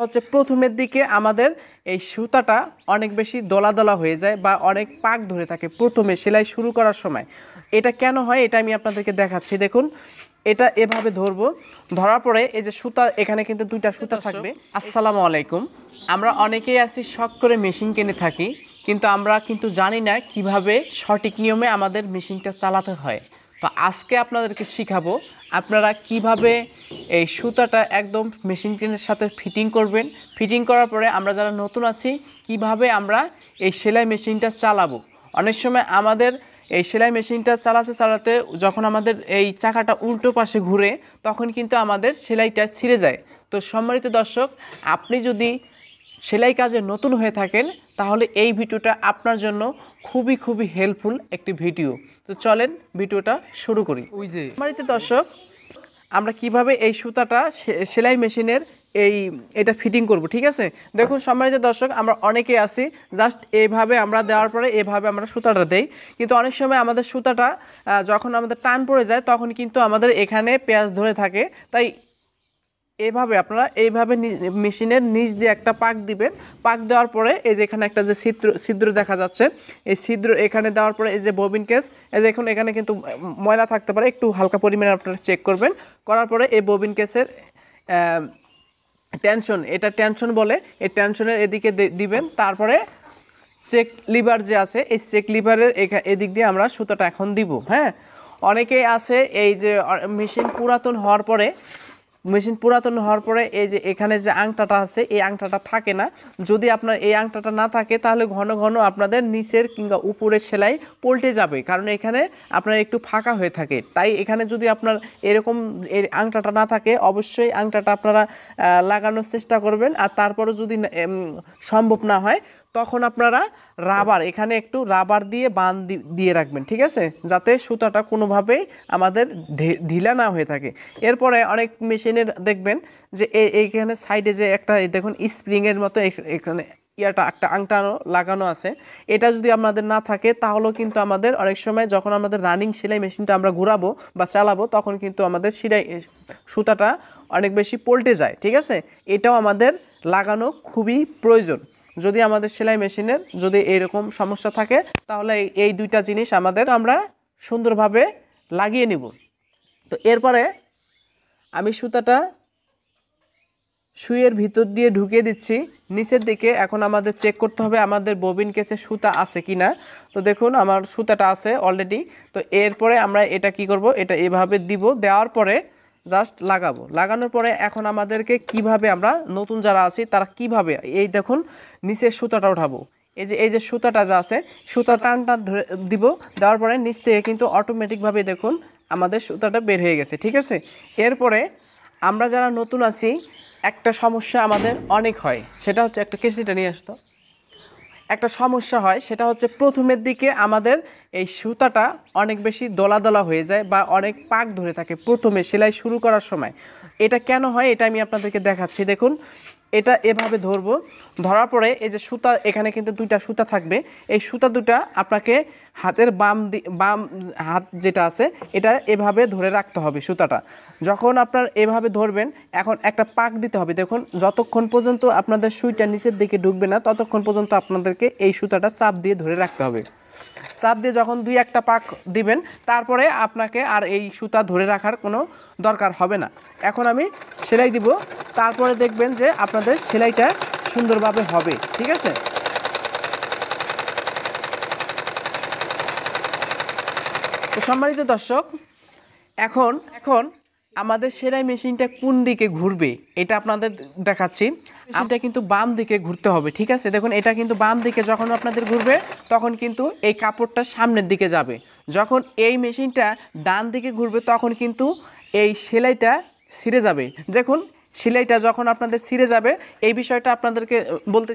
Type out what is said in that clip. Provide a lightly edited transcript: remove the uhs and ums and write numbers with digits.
হচ্ছে প্রথমের দিকে আমাদের এই সুতাটা অনেক বেশি দলা দলা হয়ে যায় বা অনেক পাক ধরে থাকে প্রথমে সেলাই শুরু করার সময়। এটা কেন হয় এটা আমি আপনাদেরকে দেখাচ্ছি। দেখুন, এটা এভাবে ধরবো, ধরার পরে এই যে সুতা, এখানে কিন্তু দুইটা সুতা থাকবে। আসসালামু আলাইকুম। আমরা অনেকেই আছি শখ করে মেশিন কিনে থাকি, কিন্তু আমরা কিন্তু জানি না কিভাবে সঠিক নিয়মে আমাদের মেশিনটা চালাতে হয়। তো আজকে আপনাদেরকে শিখাবো আপনারা কিভাবে এই সুতাটা একদম মেশিনের সাথে ফিটিং করবেন। ফিটিং করার পরে আমরা যারা নতুন আছি কিভাবে আমরা এই সেলাই মেশিনটা চালাবো। অনেক সময় আমাদের এই সেলাই মেশিনটা চালাতে চালাতে যখন আমাদের এই চাকাটা উল্টো পাশে ঘুরে তখন কিন্তু আমাদের সেলাইটা ছিঁড়ে যায়। তো সম্মানিত দর্শক, আপনি যদি সেলাই কাজে নতুন হয়ে থাকেন তাহলে এই ভিডিওটা আপনার জন্য খুবই হেল্পফুল একটি ভিডিও। তো চলেন ভিডিওটা শুরু করি। সম্মানিত দর্শক, আমরা কিভাবে এই সুতাটা সেলাই মেশিনের এটা ফিটিং করব, ঠিক আছে? দেখুন সম্মানিত দর্শক, আমরা অনেকে আছি জাস্ট এইভাবে আমরা দেওয়ার পরে এভাবে আমরা সুতাটা দেই, কিন্তু অনেক সময় আমাদের সুতাটা যখন আমাদের টান পড়ে যায় তখন কিন্তু আমাদের এখানে পেঁয়াজ ধরে থাকে। তাই এইভাবে আপনারা এইভাবে মেশিনের নিচ দিয়ে একটা পাক দিবেন। পাক দেওয়ার পরে এই যে এখানে একটা যে ছিদ্র দেখা যাচ্ছে, এই ছিদ্র এখানে দেওয়ার পরে এই যে ববিন কেস, এই দেখুন এখানে কিন্তু ময়লা থাকতে পারে, একটু হালকা পরিমাণে আপনারা চেক করবেন। করার পরে এই ববিন কেসের টেনশন, এটা টেনশন বলে, এই টেনশনের এদিকে দিবেন। তারপরে চেক লিভার যে আছে এই চেক লিভারের এদিক দিয়ে আমরা সুতাটা এখন দিব। হ্যাঁ, অনেকেই আছে এই যে মেশিন পুরাতন হওয়ার পরে এই যে এখানে যে আংটাটা আছে এই আংটাটা থাকে না। যদি আপনার এই আংটাটা না থাকে তাহলে ঘন ঘন আপনাদের নিচের কিংবা উপরের সেলাই পল্টে যাবে, কারণ এখানে আপনার একটু ফাঁকা হয়ে থাকে। তাই এখানে যদি আপনার এরকম এই আংটাটা না থাকে অবশ্যই আংটাটা আপনারা লাগানোর চেষ্টা করবেন। আর তারপরে যদি সম্ভব না হয় তখন আপনারা রাবার, এখানে একটু রাবার দিয়ে বাঁধ দিয়ে রাখবেন, ঠিক আছে, যাতে সুতাটা কোনোভাবেই আমাদের ঢিলা না হয়ে থাকে। এরপরে অনেক মেশিনের দেখবেন যে এইখানে সাইডে যে একটা দেখুন স্প্রিংয়ের মতো এখানে একটা আংটানো লাগানো আছে। এটা যদি আমাদের না থাকে তাহলেও কিন্তু আমাদের অনেক সময় যখন আমাদের রানিং সেলাই মেশিনটা আমরা ঘোরাবো বা চালাবো তখন কিন্তু আমাদের সুতাটা অনেক বেশি পল্টে যায়, ঠিক আছে? এটাও আমাদের লাগানো খুবই প্রয়োজন। যদি আমাদের সেলাই মেশিনের যদি এরকম সমস্যা থাকে তাহলে এই দুইটা জিনিস আমরা সুন্দরভাবে লাগিয়ে নিব। তো এরপরে আমি সুতাটা সুইয়ের ভিতর দিয়ে ঢুকিয়ে দিচ্ছি নিচের দিকে। এখন আমাদের চেক করতে হবে আমাদের ববিন কেসে সুতা আছে কি না। তো দেখুন আমার সুতাটা আছে অলরেডি। তো এরপরে আমরা এটা কি করব, এটা এভাবে দিব, দেওয়ার পরে জাস্ট লাগাবো। লাগানোর পরে এখন আমাদেরকে কিভাবে আমরা নতুন যারা আছি তারা কিভাবে এই দেখুন নিচের সুতাটা উঠাবো। এই যে সুতাটা যা আছে সুতা টানটা ধরে দিব, দেওয়ার পরে নিচ থেকে কিন্তু অটোমেটিকভাবে দেখুন আমাদের সুতাটা বের হয়ে গেছে, ঠিক আছে? এরপরে আমরা যারা নতুন আছি একটা সমস্যা আমাদের অনেক হয়, সেটা হচ্ছে একটা কেসিটা নিয়ে আসতো। একটা সমস্যা হয় সেটা হচ্ছে প্রথমের দিকে আমাদের এই সুতাটা অনেক বেশি দলা দলা হয়ে যায় বা অনেক পাক ধরে থাকে প্রথমে সেলাই শুরু করার সময়। এটা কেন হয় এটা আমি আপনাদেরকে দেখাচ্ছি। দেখুন, এটা এভাবে ধরবো, ধরার পরে এই যে সুতা, এখানে কিন্তু দুইটা সুতা থাকবে। এই সুতা দুটা আপনাকে হাতের বাম হাত যেটা আছে এটা এভাবে ধরে রাখতে হবে সুতাটা। যখন আপনার এভাবে ধরবেন এখন একটা পাক দিতে হবে। দেখুন, যতক্ষণ পর্যন্ত আপনাদের সুইটা নিচের দিকে ঢুকবে না ততক্ষণ পর্যন্ত আপনাদেরকে এই সুতাটা চাপ দিয়ে ধরে রাখতে হবে। চাপ দিয়ে যখন দুই একটা পাক দিবেন তারপরে আপনাকে আর এই সুতা ধরে রাখার কোনো দরকার হবে না। এখন আমি সেলাই দিব, তারপরে দেখবেন যে আপনাদের সেলাইটা সুন্দরভাবে হবে, ঠিক আছে? তো সম্মানিত দর্শক, এখন আমাদের সেলাই মেশিনটা কোন দিকে ঘুরবে এটা আপনাদের দেখাচ্ছি। এটা কিন্তু বাম দিকে ঘুরতে হবে, ঠিক আছে? দেখুন এটা কিন্তু বাম দিকে যখন আপনাদের ঘুরবে তখন কিন্তু এই কাপড়টা সামনের দিকে যাবে। যখন এই মেশিনটা ডান দিকে ঘুরবে তখন কিন্তু এই সেলাইটা ছিঁড়ে যাবে। দেখুন সেলাইটা যখন আপনাদের ছিঁড়ে যাবে এই বিষয়টা আপনাদেরকে বলতে